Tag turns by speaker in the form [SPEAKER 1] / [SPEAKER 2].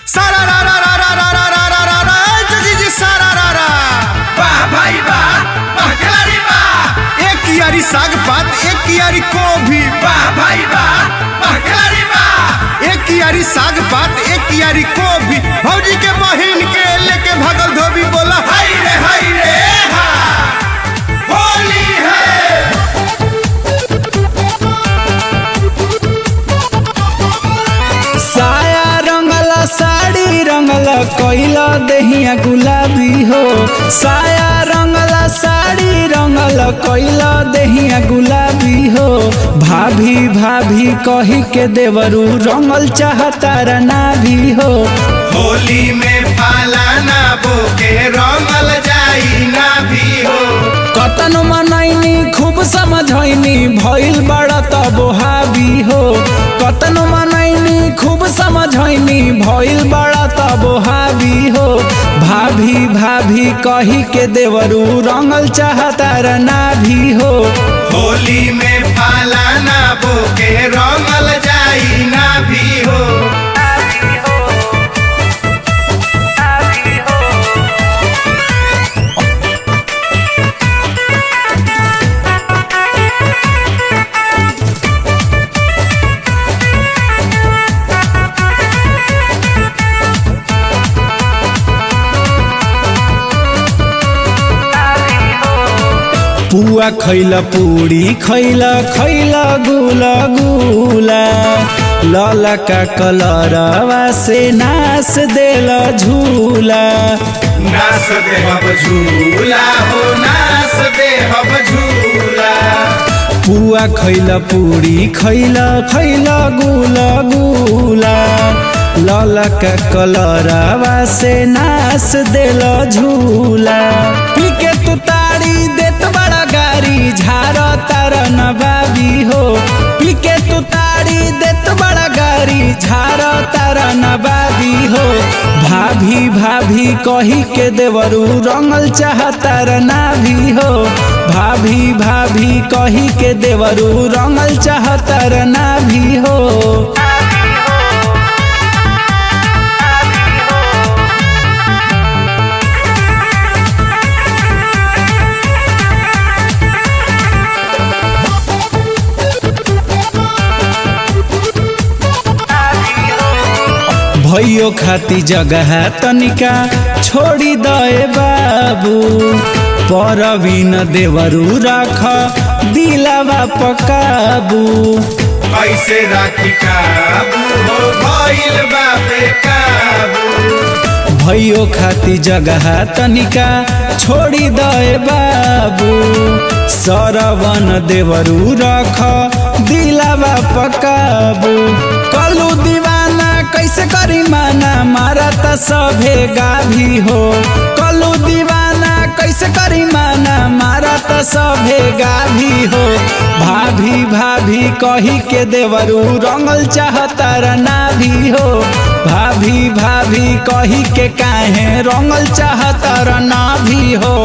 [SPEAKER 1] सारा रा रा रा रा रा रा रा रा रा रा जगी जी सारा रा रा।
[SPEAKER 2] वाह भाई वाह, वाह खिलाड़ी वाह।
[SPEAKER 1] एक कियारी साग पात, एक कियारी गोभी।
[SPEAKER 2] वाह भाई वाह, वाह खिलाड़ी वाह।
[SPEAKER 1] एक कियारी साग पात, एक कियारी गोभी। भौजी के बहिन के लेके भागल धोबी, बोला
[SPEAKER 2] हाय रे हा, होली है।
[SPEAKER 3] साया रंगला साड़ी रंगला कोइला देहिया गुलाबी हो। साया रंगला साड़ी रंगला कोइला देहिया गुलाबी हो। भाभी भाभी कही के देवरू रंगल चाहता रना भी हो।
[SPEAKER 2] होली में पालाना बोके रंगल जाई ना भी हो।
[SPEAKER 3] कतन मनैनी खूब समझैनी भइल बड़ा तब हावी हो। कतन मनैनी खूब समझैनी भइल बड़ा तब हावी हो। भाभी भाभी कही के देवरू रंगल चाहता रना भी हो।
[SPEAKER 2] होली में पालाना बोके रंगल जाई ना भी हो।
[SPEAKER 3] पुआ खैला पूरी खैला खैला गुला गुला। लला का कलरवा से नास देला झूला।
[SPEAKER 2] नास देहब झूला हो, नास देहब झूला।
[SPEAKER 3] पुआ खैला पूरी खैला खैला गुला गुला। लला का कलरवा से नास देला झूला। पीके तू ताड़ी देत बड़ा गारी झारा तारा नबाबी हो। पीके तू ताड़ी देत बड़ा गारी झारा तारा नबाबी हो। भाभी भाभी कही के देवरू रंगल चाहता रना भी हो। भाभी भाभी कही के देवरू रंगल चाहता रना भी हो। भैयो खाती जगह तनिका छोड़ी दे बाबू। परवीन देवरू राख दिलावा पकाबू।
[SPEAKER 2] कैसे राखी काबू हो, भइल बापे काबू।
[SPEAKER 3] भैयो खाती जगह तनिका छोड़ी दे बाबू। सरवन देवरू राख दिलावा पकाबू। कलू दीवाना कैसे करी माना मारा त सभे गाभी हो। कलू दीवाना कैसे करी माना मारा त सभे गाभी हो। भाभी भाभी कही के देवरू रंगल चाहता रना भी हो। भाभी भाभी कही के काहे रंगल चाहता रना भी हो।